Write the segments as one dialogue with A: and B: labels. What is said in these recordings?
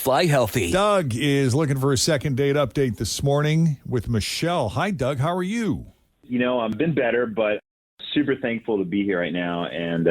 A: fly healthy.
B: Doug is looking for a second date update this morning with Michelle. Hi, Doug. How are you?
C: I've been better, but super thankful to be here right now. And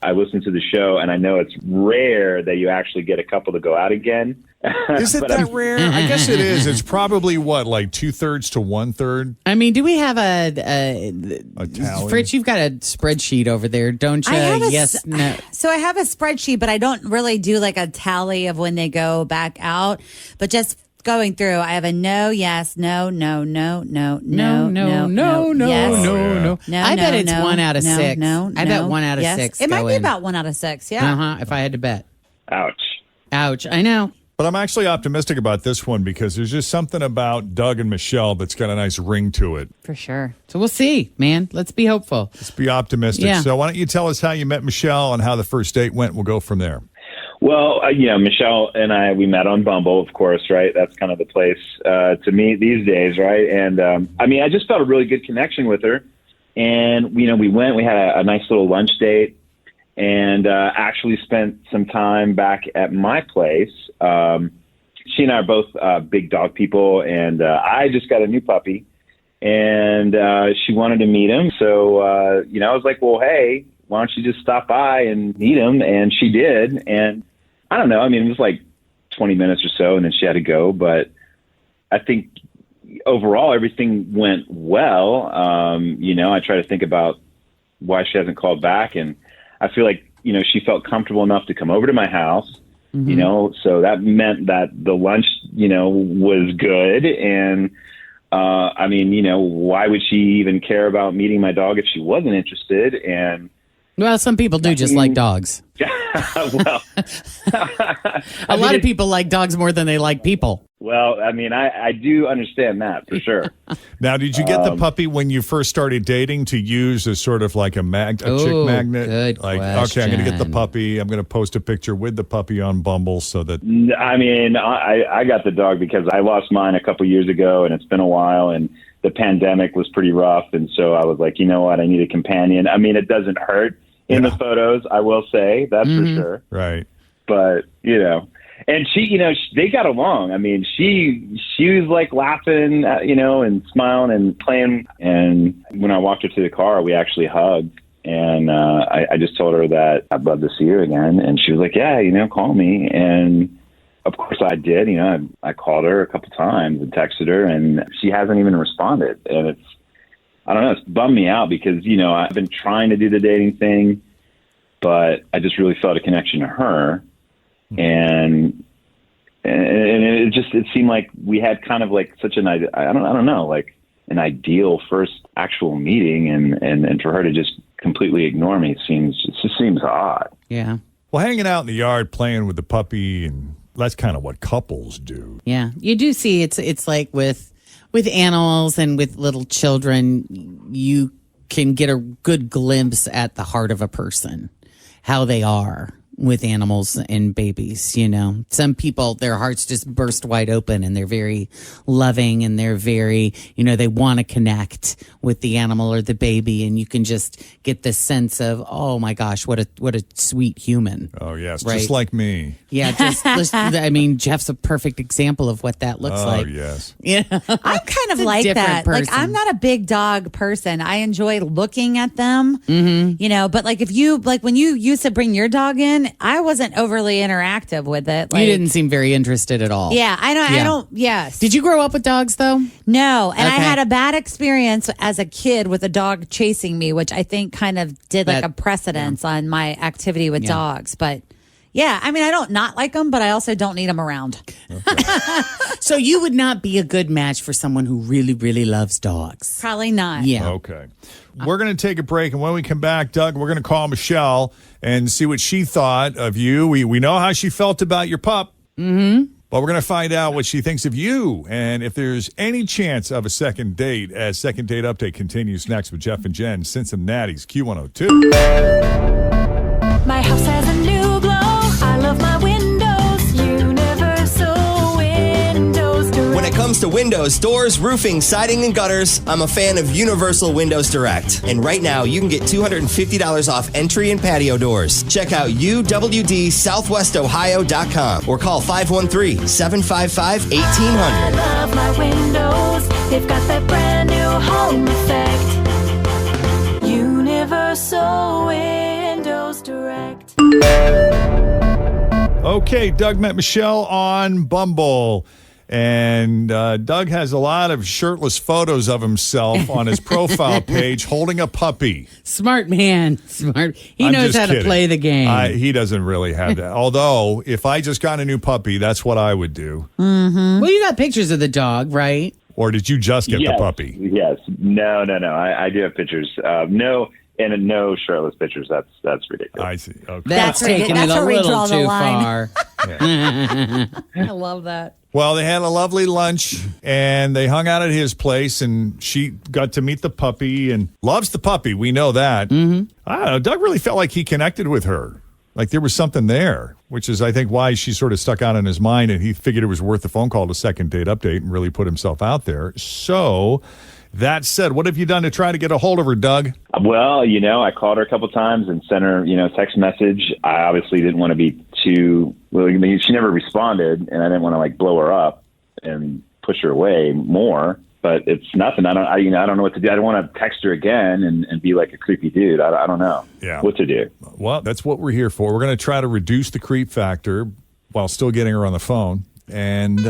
C: I listened to the show, and I know it's rare that you actually get a couple to go out again.
B: Is it that rare? I guess it is. It's probably like 2/3 to 1/3.
D: I mean, do we have a
B: tally?
D: Fritz, you've got a spreadsheet over there, don't you? Yes, no.
E: So I have a spreadsheet, but I don't really do like a tally of when they go back out. But just going through, I have a no, yes, no, yes,
D: no. I bet it's 1 out of 6. I bet 1 out of
E: yes.
D: 6.
E: It might be about 1 out of 6. Yeah.
D: If I had to bet.
C: Ouch.
D: I know.
B: But I'm actually optimistic about this one because there's just something about Doug and Michelle that's got a nice ring to it.
E: For sure.
D: So we'll see, man. Let's be hopeful.
B: Let's be optimistic.
D: Yeah.
B: So why don't you tell us how you met Michelle and how the first date went? We'll go from there.
C: Well, Michelle and we met on Bumble, of course, right? That's kind of the place to meet these days, right? And, I just felt a really good connection with her. And, we had a nice little lunch date and actually spent some time back at my place. She and I are both big dog people, and I just got a new puppy. And she wanted to meet him. So, I was like, well, hey, why don't you just stop by and meet him? And she did. And I don't know. It was like 20 minutes or so, and then she had to go. But I think overall, everything went well. I try to think about why she hasn't called back. And I feel like, she felt comfortable enough to come over to my house, so that meant that the lunch, was good. And, why would she even care about meeting my dog if she wasn't interested? And
D: well, some people do just like dogs.
C: Well,
D: a lot of people like dogs more than they like people.
C: Well, I do understand that for sure.
B: Now, did you get the puppy when you first started dating to use as sort of like a chick magnet?
D: Good question.
B: Okay, I'm going to get the puppy. I'm going to post a picture with the puppy on Bumble so that...
C: I got the dog because I lost mine a couple years ago, and it's been a while, and the pandemic was pretty rough, and so I was like, you know what, I need a companion. It doesn't hurt in the photos, I will say, that's for sure.
B: Right.
C: But, and she, they got along. She was like laughing, and smiling and playing. And when I walked her to the car, we actually hugged. And I just told her that I'd love to see her again. And she was like, yeah, call me. And of course I did. I called her a couple times and texted her, and she hasn't even responded. And I don't know, it's bummed me out because, I've been trying to do the dating thing, but I just really felt a connection to her. And it seemed like we had kind of like such an, I don't know, like an ideal first actual meeting, and for her to just completely ignore me just seems odd.
D: Yeah.
B: Well, hanging out in the yard, playing with the puppy, and that's kind of what couples do.
D: Yeah. You do see it's like with animals and with little children, you can get a good glimpse at the heart of a person, how they are with animals and babies. Some people, their hearts just burst wide open, and they're very loving, and they're very, they want to connect with the animal or the baby, and you can just get this sense of, oh my gosh, what a sweet human.
B: Oh yes,
D: right?
B: Just like me.
D: Yeah, Jeff's a perfect example of what that looks like.
B: Oh yes.
D: Yeah,
E: I'm kind of like that.
D: Person.
E: Like, I'm not a big dog person. I enjoy looking at them, but like when you used to bring your dog in, I wasn't overly interactive with it.
D: You didn't seem very interested at all.
E: Yeah, I don't. Yes.
D: Did you grow up with dogs though?
E: No, and I
D: Okay.
E: had a bad experience as a kid with a dog chasing me, which I think kind of did like a precedence on my activity with dogs. But yeah, I don't not like them, but I also don't need them around.
B: Okay.
D: So you would not be a good match for someone who really, really loves dogs.
E: Probably not.
D: Yeah.
B: Okay. We're going to take a break, and when we come back, Doug, we're going to call Michelle and see what she thought of you. We know how she felt about your pup.
D: Mm-hmm.
B: But we're going to find out what she thinks of you and if there's any chance of a second date as Second Date Update continues next with Jeff and Jenn, Cincinnati's Q102.
F: My house has a new glow. I love my windows. Universal Windows.
A: When it comes to windows, doors, roofing, siding, and gutters, I'm a fan of Universal Windows Direct. And right now, you can get $250 off entry and patio doors. Check out uwdsouthwestohio.com or call 513-755-1800.
F: I love my windows. They've got that brand new home effect. Universal Windows Direct.
B: Okay, Doug met Michelle on Bumble. And Doug has a lot of shirtless photos of himself on his profile page holding a puppy.
D: Smart man. Smart. He
B: I'm
D: knows
B: just
D: how to
B: kidding.
D: play the game.
B: He doesn't really have that. Although, if I just got a new puppy, that's what I would do.
D: Well, you got pictures of the dog, right?
B: Or did you just get the puppy?
C: Yes. No. I do have pictures. No shirtless pictures. That's ridiculous.
B: I see. Okay.
D: That's taking
E: that's
D: it a
E: where we
D: little
E: draw the
D: too
E: line.
D: far.
E: I love that.
B: Well, they had a lovely lunch and they hung out at his place and she got to meet the puppy and loves the puppy. We know that. Mm-hmm. I don't know. Doug really felt like he connected with her. Like there was something there, which is, I think, why she sort of stuck out in his mind and he figured it was worth the phone call to second date update and really put himself out there. So that said, what have you done to try to get a hold of her, Doug?
C: Well, I called her a couple times and sent her, text message. I obviously didn't want to be too, she never responded and I didn't want to blow her up and push her away more, but it's nothing. I don't know what to do. I don't want to text her again and be like a creepy dude. I don't know what to do.
B: Well, that's what we're here for. We're going to try to reduce the creep factor while still getting her on the phone and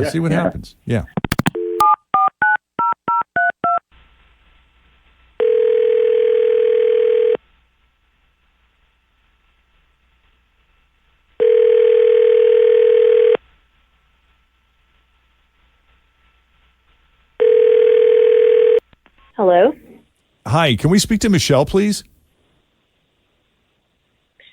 B: see what happens. Yeah.
G: Hello?
B: Hi, can we speak to Michelle, please?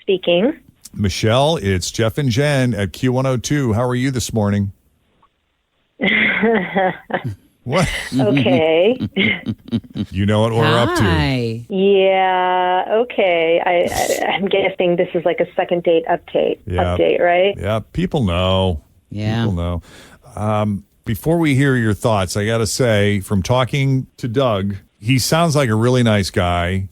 G: Speaking.
B: Michelle, it's Jeff and Jen at Q102. How are you this morning? What?
G: Okay.
B: You know what we're up to.
D: Hi.
G: Yeah, okay. I'm guessing this is like a second date update, right?
B: Yeah, people know.
D: Yeah.
B: People know. Before we hear your thoughts, I got to say, from talking to Doug, he sounds like a really nice guy.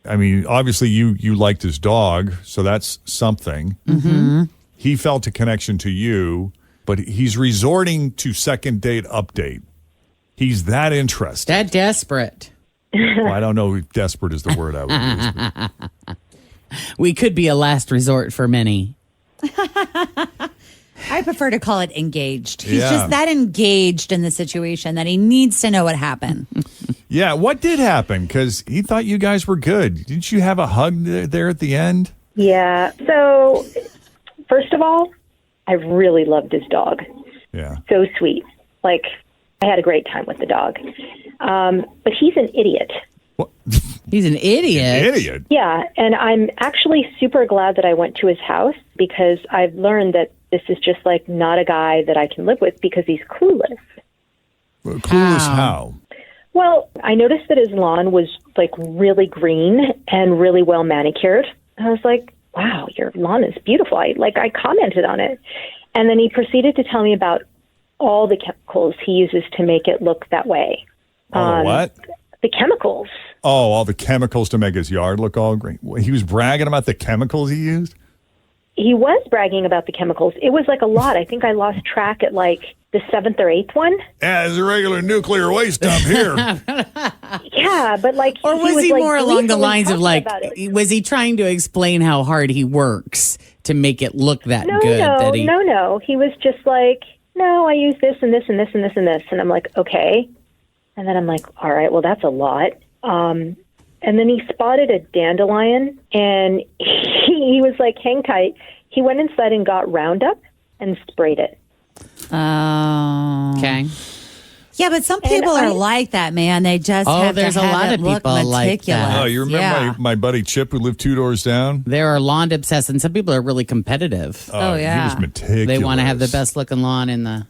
B: I mean, obviously you liked his dog, so that's something.
D: Mm-hmm.
B: He felt a connection to you, but he's resorting to second date update. He's that interested.
D: That desperate.
B: Well, I don't know if desperate is the word I would use. But.
D: We could be a last resort for many.
E: I prefer to call it engaged. He's
B: Yeah.
E: just that engaged in the situation that he needs to know what happened.
B: Yeah, what did happen? Because he thought you guys were good. Didn't you have a hug there at the end?
G: Yeah. So, first of all, I really loved his dog.
B: Yeah.
G: So sweet. I had a great time with the dog. But he's an idiot.
B: What?
D: He's an idiot.
B: Idiot.
G: Yeah, and I'm actually super glad that I went to his house because I've learned that this is just not a guy that I can live with because he's clueless.
B: Clueless how?
G: Well, I noticed that his lawn was really green and really well manicured. I was like, wow, your lawn is beautiful. I commented on it. And then he proceeded to tell me about all the chemicals he uses to make it look that way.
B: What?
G: The chemicals.
B: Oh, all the chemicals to make his yard look all green. He was bragging about the chemicals he used?
G: He was bragging about the chemicals. It was a lot. I think I lost track at the seventh or eighth one.
B: Yeah, there's a regular nuclear waste dump here.
G: Yeah, but
D: Or was he more along the lines of
G: was
D: was he trying to explain how hard he works to make it look that
G: No,
D: good?
G: no,
D: that he,
G: no. He was just no, I use this and this and this and this and this. And I'm like, okay. And then I'm like, all right, well, that's a lot. And then he spotted a dandelion, and he was like, hang tight. He went inside and got Roundup and sprayed it.
E: Oh.
D: Okay.
E: Yeah, but some people are like that, man. They just have
D: there's
E: to
D: a
E: have
D: lot
E: it
D: of
E: look
D: people like
E: meticulous.
D: that.
B: Oh, you remember
E: Yeah.
B: my buddy Chip who lived 2 doors down?
D: There are lawn obsessed, and some people are really competitive.
E: Oh, yeah.
B: He was meticulous.
D: They want to have the best looking lawn in the.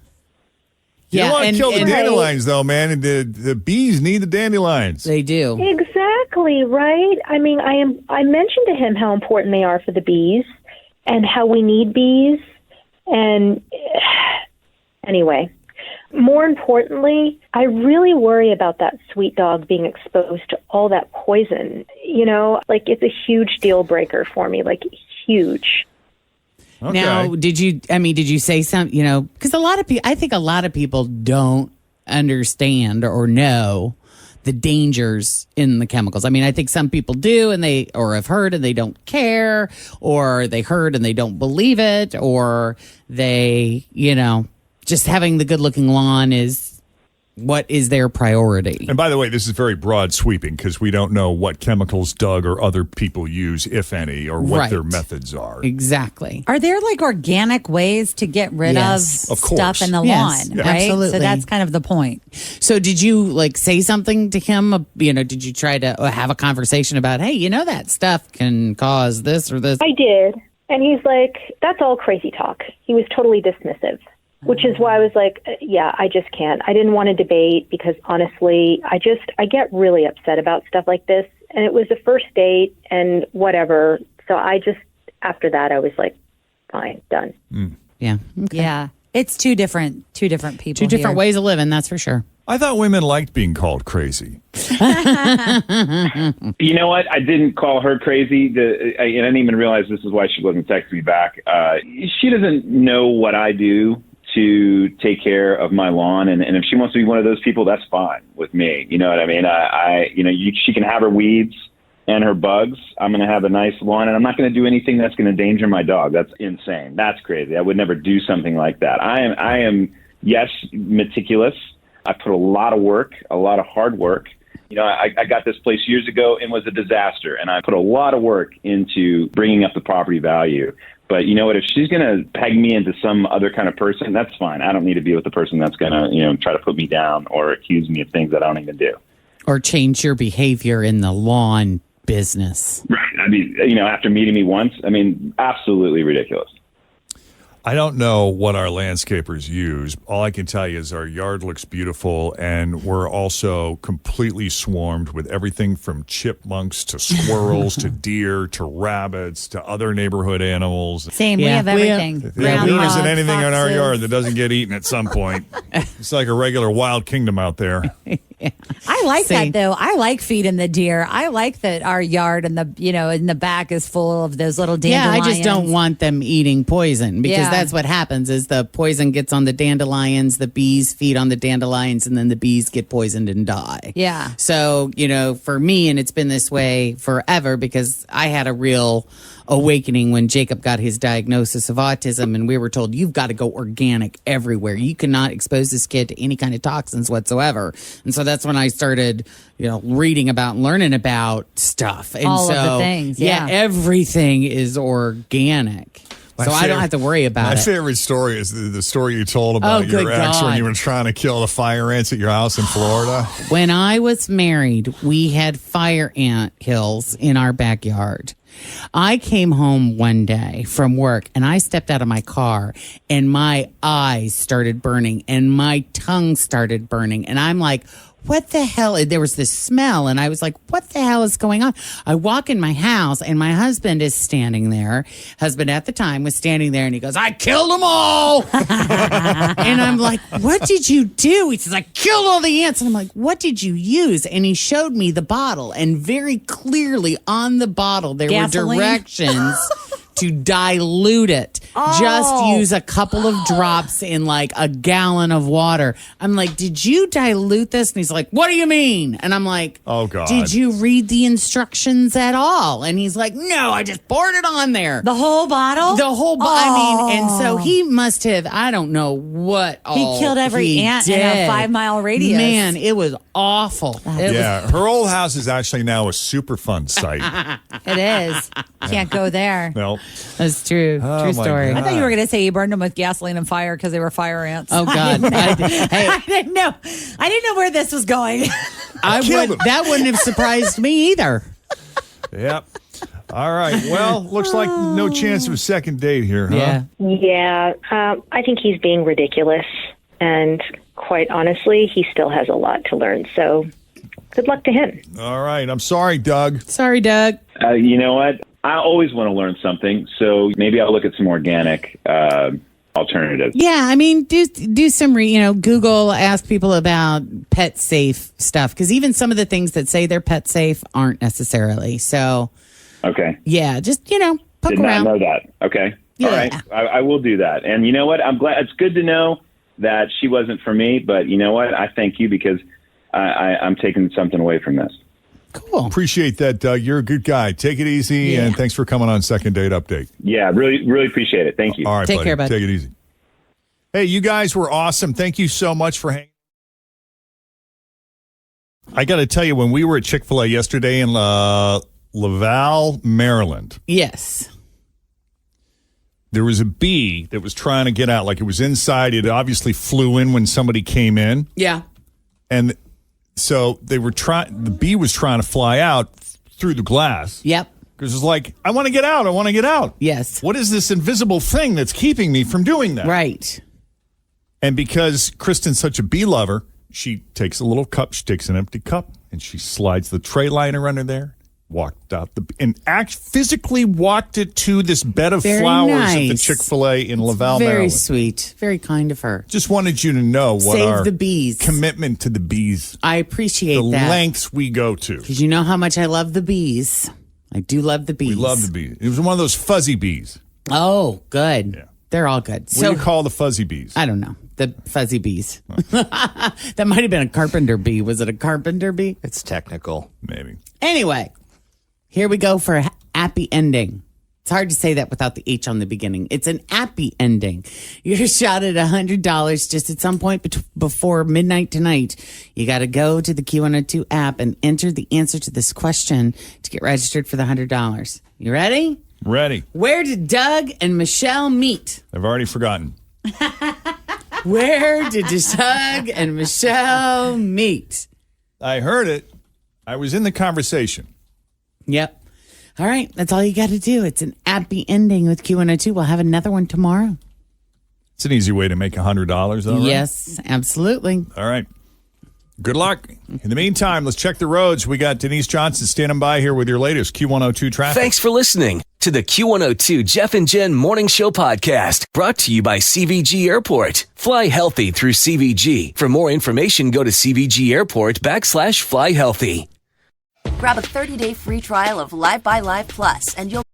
B: You don't want to kill the
D: and
B: dandelions, though, man. And the bees need the dandelions.
D: They do.
G: Exactly, right? I mean, I mentioned to him how important they are for the bees and how we need bees. And anyway, more importantly, I really worry about that sweet dog being exposed to all that poison. Like it's a huge deal breaker for me, like huge.
B: Okay.
D: Now, did you say something, because I think a lot of people don't understand or know the dangers in the chemicals. I mean, I think some people do or have heard and they don't care, or they heard and they don't believe it, or they, just having the good looking lawn is what is their priority.
B: And by the way, this is very broad sweeping because we don't know what chemicals Doug or other people use, if any, or what their methods are.
D: Exactly.
E: Are there like organic ways to get rid
B: Of
E: of
B: course.
E: stuff in the
D: Yes,
E: lawn,
D: yeah.
E: right?
D: Absolutely.
E: So that's kind of the point.
D: So did you say something to him? Did you try to have a conversation about, hey, that stuff can cause this or this?
G: I did. And he's like, that's all crazy talk. He was totally dismissive, which is why I was like, yeah, I just can't. I didn't want to debate because honestly, I get really upset about stuff like this. And it was the first date and whatever. So after that, I was like, fine, done.
D: Yeah. Okay.
E: Yeah. It's two different people.
D: Two different ways of living, that's for sure.
B: I thought women liked being called crazy.
C: You know what? I didn't call her crazy. I didn't even realize this is why she wasn't texting me back. She doesn't know what I do to take care of my lawn, and if she wants to be one of those people, that's fine with me. You know what I mean? She can have her weeds and her bugs. I'm going to have a nice lawn, and I'm not going to do anything that's going to endanger my dog. That's insane. That's crazy. I would never do something like that. I am yes, meticulous. I put a lot of work, a lot of hard work. I got this place years ago and was a disaster, and I put a lot of work into bringing up the property value. But you know what? If she's going to peg me into some other kind of person, that's fine. I don't need to be with the person that's going to, try to put me down or accuse me of things that I don't even do.
D: Or change your behavior in the lawn business.
C: Right. I mean, after meeting me once, absolutely ridiculous.
B: I don't know what our landscapers use. All I can tell you is our yard looks beautiful, and we're also completely swarmed with everything from chipmunks to squirrels to deer to rabbits to other neighborhood animals.
E: Same. We
D: Yeah.
E: have everything.
B: There
E: Groundhog,
B: isn't anything in our
E: foxes.
B: yard that doesn't get eaten at some point. It's like a regular wild kingdom out there.
E: I like
D: See.
E: that though. I like feeding the deer. I like that our yard and in the back is full of those little
D: Yeah,
E: dandelions.
D: I just don't want them eating poison because
E: Yeah.
D: that's what happens is the poison gets on the dandelions, the bees feed on the dandelions, and then the bees get poisoned and die.
E: Yeah.
D: So, for me, and it's been this way forever because I had a real awakening when Jacob got his diagnosis of autism, and we were told, you've got to go organic everywhere. You cannot expose this kid to any kind of toxins whatsoever. And so that's when I started, reading about and learning about stuff. And
E: All
D: so,
E: of the things, yeah.
D: everything is organic. So I don't have to worry about
B: My
D: it.
B: favorite story is the story you told about
D: Oh, good
B: your ex when
D: God.
B: you were trying to kill the fire ants at your house in Florida.
D: When I was married, we had fire ant hills in our backyard. I came home one day from work and I stepped out of my car and my eyes started burning and my tongue started burning. And I'm like, what the hell? There was this smell and I was like, what the hell is going on? I walk in my house and my husband is standing there. Husband at the time was standing there and he goes, I killed them all. And I'm like, what did you do? He says, I killed all the ants. And I'm like, what did you use? And he showed me the bottle and very clearly on the bottle, there
E: Gasoline?
D: were directions to dilute it. Just use a couple of drops in like a gallon of water. I'm like, did you dilute this? And he's like, what do you mean? And I'm like,
B: Oh, God.
D: did you read the instructions at all? And he's like, no, I just poured it on there.
E: The whole bottle?
D: The whole and so he must have, I don't know what all
E: He killed every
D: he
E: ant in a
D: did.
E: 5-mile radius.
D: Man, it was awful. It
B: Yeah, her old house is actually now a Superfund site.
E: It is. Can't go there.
B: Well,
D: That's true.
B: Oh,
D: True
B: my
D: story.
B: God.
E: I thought you were going to say you burned them with gasoline and fire because they were fire ants.
D: Oh God! Hey,
E: I didn't know. I didn't know where this was going.
B: Killed him.
D: that wouldn't have surprised me either.
B: yep. All right. Well, looks like no chance of a second date here, huh?
D: Yeah.
G: Yeah, I think he's being ridiculous. And quite honestly, he still has a lot to learn. So good luck to him.
B: All right. I'm sorry, Doug.
D: Sorry, Doug.
C: You know what? I always want to learn something, so maybe I'll look at some organic alternatives.
D: Yeah, I mean, do some Google, ask people about pet safe stuff, because even some of the things that say they're pet safe aren't necessarily. So,
C: Okay.
D: yeah, just poke
C: Did
D: around.
C: not know that. Okay.
D: Yeah.
C: All right. I will do that. And you know what? I'm glad. It's good to know that she wasn't for me. But you know what? I thank you, because I'm taking something away from this.
D: Cool.
B: Appreciate that, Doug. You're a good guy. Take it easy, and thanks for coming on Second Date Update.
C: Yeah, really, really appreciate it. Thank you.
B: All right,
D: Take
B: buddy.
D: care, bud.
B: Take it easy. Hey, you guys were awesome. Thank you so much for hanging. I got to tell you, when we were at Chick-fil-A yesterday in Laval, Maryland,
D: Yes.
B: there was a bee that was trying to get out. Like, it was inside. It obviously flew in when somebody came in.
D: Yeah.
B: And so the bee was trying to fly out through the glass.
D: Yep.
B: Because it's like, I want to get out. I want to get out.
D: Yes.
B: What is this invisible thing that's keeping me from doing that?
D: Right.
B: And because Kristen's such a bee lover, she takes a little cup, she takes an empty cup, and she slides the tray liner under there, walked out physically walked it to this bed of
D: Very
B: flowers at the
D: nice.
B: Chick-fil-A in Laval,
D: Very
B: Maryland.
D: sweet. Very kind of her.
B: Just wanted you to know what
D: Save
B: our
D: the bees.
B: commitment to the bees,
D: I appreciate
B: the
D: that.
B: lengths we go to.
D: Because you know how much I love the bees. I do love the bees.
B: We love the bees. It was one of those fuzzy bees.
D: Oh, good.
B: Yeah.
D: They're all good.
B: What do you call the fuzzy bees?
D: I don't know. The fuzzy bees. That might have been a carpenter bee. Was it a carpenter bee?
A: It's technical.
B: Maybe.
D: Anyway, here we go for a happy ending. It's hard to say that without the H on the beginning. It's an happy ending. You're shot at $100 just at some point before midnight tonight. You got to go to the Q102 app and enter the answer to this question to get registered for the $100. You ready?
B: Ready.
D: Where did Doug and Michelle meet?
B: I've already forgotten.
D: Where did Doug and Michelle meet?
B: I heard it. I was in the conversation.
D: Yep. All right. That's all you got to do. It's an happy ending with Q102. We'll have another one tomorrow.
B: It's an easy way to make $100, though, right?
D: Yes, absolutely.
B: All right. Good luck. In the meantime, let's check the roads. We got Denise Johnson standing by here with your latest Q102 traffic.
H: Thanks for listening to the Q102 Jeff and Jen Morning Show podcast, brought to you by CVG Airport. Fly healthy through CVG. For more information, go to CVG Airport /fly healthy.
I: Grab a 30-day free trial of Live by Live Plus, and you'll